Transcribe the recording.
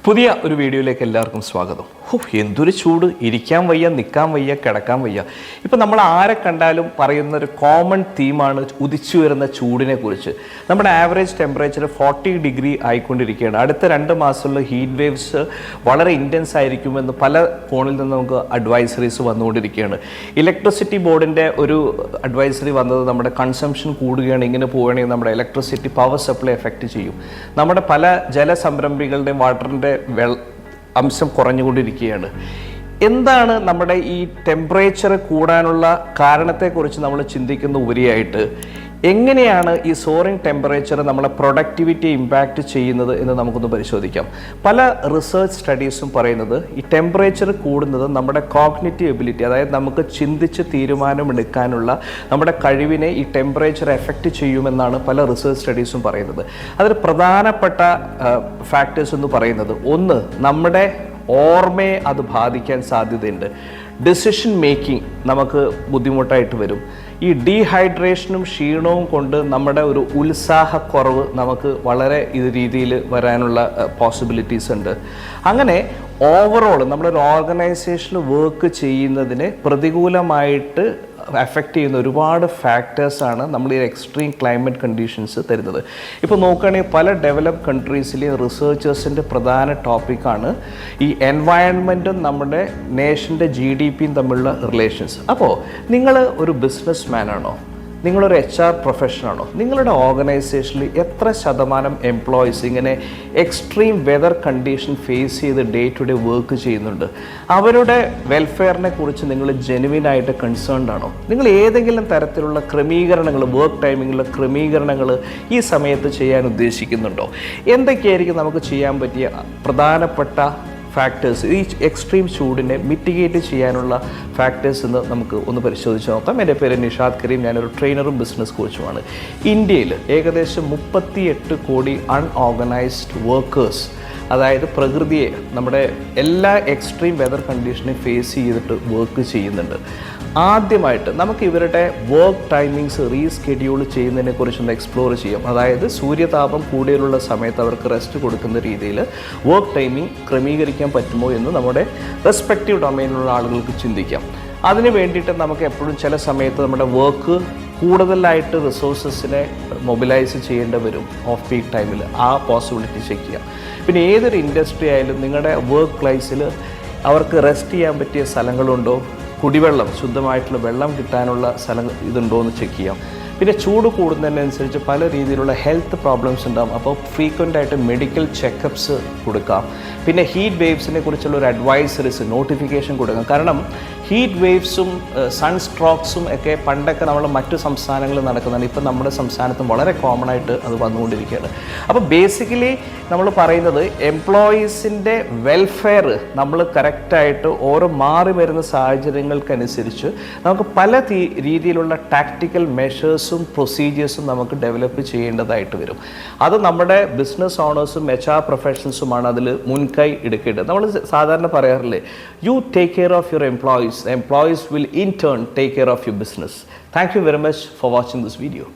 പുതിയ ഒരു വീഡിയോയിലേക്ക് എല്ലാവർക്കും സ്വാഗതം. എന്തൊരു ചൂട്! ഇരിക്കാൻ വയ്യ, നിൽക്കാൻ വയ്യ, കിടക്കാൻ വയ്യ. ഇപ്പം നമ്മൾ ആരെ കണ്ടാലും പറയുന്ന ഒരു കോമൺ തീമാണ് ഉദിച്ചു വരുന്ന ചൂടിനെ കുറിച്ച്. നമ്മുടെ ആവറേജ് ടെമ്പറേച്ചർ 40 ഡിഗ്രി ആയിക്കൊണ്ടിരിക്കുകയാണ്. അടുത്ത 2 മാസമുള്ള ഹീറ്റ് വേവ്സ് വളരെ ഇൻറ്റൻസ് ആയിരിക്കുമെന്ന് പല കോണിൽ നിന്ന് നമുക്ക് അഡ്വൈസറീസ് വന്നുകൊണ്ടിരിക്കുകയാണ്. ഇലക്ട്രിസിറ്റി ബോർഡിൻ്റെ ഒരു അഡ്വൈസറി വന്നത് നമ്മുടെ കൺസംഷൻ കൂടുകയാണ്, ഇങ്ങനെ പോവുകയാണെങ്കിൽ നമ്മുടെ ഇലക്ട്രിസിറ്റി പവർ സപ്ലൈ എഫക്റ്റ് ചെയ്യും. നമ്മുടെ പല ജലസംരംഭികളുടെയും വാട്ടറിൻ്റെ അംശം കുറഞ്ഞുകൊണ്ടിരിക്കുകയാണ്. എന്താണ് നമ്മുടെ ഈ ടെമ്പറേച്ചർ കൂടാനുള്ള കാരണത്തെക്കുറിച്ച് നമ്മൾ ചിന്തിക്കുന്ന ഉപരിയായിട്ട് എങ്ങനെയാണ് ഈ സോറിങ് ടെമ്പറേച്ചർ നമ്മളെ പ്രൊഡക്ടിവിറ്റിയെ ഇമ്പാക്റ്റ് ചെയ്യുന്നത് എന്ന് നമുക്കൊന്ന് പരിശോധിക്കാം. പല റിസർച്ച് സ്റ്റഡീസും പറയുന്നത് ഈ ടെമ്പറേച്ചർ കൂടുന്നത് നമ്മുടെ കോഗ്നിറ്റീവ് എബിലിറ്റി, അതായത് നമുക്ക് ചിന്തിച്ച് തീരുമാനമെടുക്കാനുള്ള നമ്മുടെ കഴിവിനെ ഈ ടെമ്പറേച്ചർ എഫക്റ്റ് ചെയ്യുമെന്നാണ് പല റിസർച്ച് സ്റ്റഡീസും പറയുന്നത്. അതിൽ പ്രധാനപ്പെട്ട ഫാക്ടേഴ്സ് എന്ന് പറയുന്നത്, ഒന്ന്, നമ്മുടെ ഓർമ്മയെ അത് ബാധിക്കാൻ സാധ്യതയുണ്ട്. ഡിസിഷൻ മേക്കിംഗ് നമുക്ക് ബുദ്ധിമുട്ടായിട്ട് വരും. ഈ ഡീഹൈഡ്രേഷനും ക്ഷീണവും കൊണ്ട് നമ്മുടെ ഒരു ഉത്സാഹക്കുറവ് നമുക്ക് വളരെ രീതിയിൽ വരാനുള്ള പോസിബിലിറ്റീസ് ഉണ്ട്. അങ്ങനെ ഓവറോൾ നമ്മളൊരു ഓർഗനൈസേഷനിൽ വർക്ക് ചെയ്യുന്നതിനെ പ്രതികൂലമായിട്ട് അഫക്റ്റ് ചെയ്യുന്ന ഒരുപാട് ഫാക്ടേഴ്സാണ് നമ്മൾ ഈ എക്സ്ട്രീം ക്ലൈമറ്റ് കണ്ടീഷൻസ് തരുന്നത്. ഇപ്പോൾ നോക്കുകയാണെങ്കിൽ പല ഡെവലപ്ഡ് കൺട്രീസിലെ റിസർച്ചേഴ്സിൻ്റെ പ്രധാന ടോപ്പിക്കാണ് ഈ എൻവയൺമെൻറ്റും നമ്മുടെ നേഷൻ്റെ GDPയും തമ്മിലുള്ള റിലേഷൻസ്. അപ്പോൾ നിങ്ങൾ ഒരു ബിസിനസ് മാനാണോ, നിങ്ങളൊരു HR പ്രൊഫഷനാണോ, നിങ്ങളുടെ ഓർഗനൈസേഷനിൽ എത്ര ശതമാനം എംപ്ലോയീസ് ഇങ്ങനെ എക്സ്ട്രീം വെതർ കണ്ടീഷൻ ഫേസ് ചെയ്ത് ഡേ ടു ഡേ വർക്ക് ചെയ്യുന്നുണ്ട്? അവരുടെ വെൽഫെയറിനെ കുറിച്ച് നിങ്ങൾ ജെനുവിനായിട്ട് കൺസേൺഡ് ആണോ? നിങ്ങൾ ഏതെങ്കിലും തരത്തിലുള്ള ക്രമീകരണങ്ങൾ, വർക്ക് ടൈമിങ്ങിലുള്ള ക്രമീകരണങ്ങൾ ഈ സമയത്ത് ചെയ്യാൻ ഉദ്ദേശിക്കുന്നുണ്ടോ? എന്തൊക്കെയായിരിക്കും നമുക്ക് ചെയ്യാൻ പറ്റിയ പ്രധാനപ്പെട്ട ഫാക്ടേഴ്സ്, ഈ എക്സ്ട്രീം ചൂടിനെ മിറ്റിഗേറ്റ് ചെയ്യാനുള്ള ഫാക്ടേഴ്സ് എന്ന് നമുക്ക് ഒന്ന് പരിശോധിച്ച് നോക്കാം. എൻ്റെ പേര് നിഷാദ് കരീം, ഞാനൊരു ട്രെയിനറും ബിസിനസ് കോച്ചുമാണ്. ഇന്ത്യയിൽ ഏകദേശം 38 കോടി അൺഓർഗനൈസ്ഡ് വർക്കേഴ്സ്, അതായത് പ്രകൃതിയെ, നമ്മുടെ എല്ലാ എക്സ്ട്രീം വെതർ കണ്ടീഷനെ ഫേസ് ചെയ്തിട്ട് വർക്ക് ചെയ്യുന്നുണ്ട്. ആദ്യമായിട്ട് നമുക്ക് ഇവരുടെ വർക്ക് ടൈമിങ്സ് റീസ്കെഡ്യൂൾ ചെയ്യുന്നതിനെ കുറിച്ചൊന്ന് എക്സ്പ്ലോർ ചെയ്യാം. അതായത് സൂര്യതാപം കൂടുതലുള്ള സമയത്ത് അവർക്ക് റെസ്റ്റ് കൊടുക്കുന്ന രീതിയിൽ വർക്ക് ടൈമിംഗ് ക്രമീകരിക്കാൻ പറ്റുമോ എന്ന് നമ്മുടെ റെസ്പെക്റ്റീവ് ഡൊമൈനിലുള്ള ആളുകൾക്ക് ചിന്തിക്കാം. അതിന് വേണ്ടിയിട്ട് നമുക്ക് എപ്പോഴും ചില സമയത്ത് നമ്മുടെ വർക്ക് കൂടുതലായിട്ട് റിസോഴ്സസിനെ മൊബിലൈസ് ചെയ്യേണ്ടി വരും. ഓഫ് പീക്ക് ടൈമിൽ ആ പോസിബിലിറ്റി ചെക്ക് ചെയ്യാം. പിന്നെ ഏതൊരു ഇൻഡസ്ട്രി ആയാലും നിങ്ങളുടെ വർക്ക് പ്ലേസിൽ അവർക്ക് റെസ്റ്റ് ചെയ്യാൻ പറ്റിയ സ്ഥലങ്ങളുണ്ടോ, കുടിവെള്ളം, ശുദ്ധമായിട്ടുള്ള വെള്ളം കിട്ടാനുള്ള ഇതുണ്ടോ എന്ന് ചെക്ക് ചെയ്യാം. പിന്നെ ചൂട് കൂടുന്നതിനനുസരിച്ച് പല രീതിയിലുള്ള ഹെൽത്ത് പ്രോബ്ലംസ് ഉണ്ടാകും. അപ്പോൾ ഫ്രീക്വൻ്റ് ആയിട്ട് മെഡിക്കൽ ചെക്കപ്സ് കൊടുക്കാം. പിന്നെ ഹീറ്റ് വേവ്സിനെ കുറിച്ചുള്ള ഒരു അഡ്വൈസറീസ്, നോട്ടിഫിക്കേഷൻ കൊടുക്കാം. കാരണം ഹീറ്റ് വേവ്സും സൺസ്ട്രോക്സും ഒക്കെ പണ്ടൊക്കെ നമ്മൾ മറ്റു സംസ്ഥാനങ്ങളിൽ നടക്കുന്നതാണ്. ഇപ്പം നമ്മുടെ സംസ്ഥാനത്തും വളരെ കോമൺ ആയിട്ട് അത് വന്നുകൊണ്ടിരിക്കുകയാണ്. അപ്പോൾ ബേസിക്കലി നമ്മൾ പറയുന്നത് എംപ്ലോയീസിൻ്റെ വെൽഫെയർ നമ്മൾ കറക്റ്റായിട്ട് ഓരോ മാറി വരുന്ന സാഹചര്യങ്ങൾക്കനുസരിച്ച് നമുക്ക് പല രീതിയിലുള്ള ടാക്ടിക്കൽ മെഷേഴ്സും പ്രൊസീജിയേഴ്സും നമുക്ക് ഡെവലപ്പ് ചെയ്യേണ്ടതായിട്ട് വരും. അത് നമ്മുടെ ബിസിനസ് ഓണേഴ്സും HR പ്രൊഫഷണൽസുമാണ് അതിൽ മുൻകൈ എടുക്കേണ്ടത്. നമ്മൾ സാധാരണ പറയാറില്ലേ, you take care of your employees, employees will in turn take care of your business. Thank you very much for watching this video.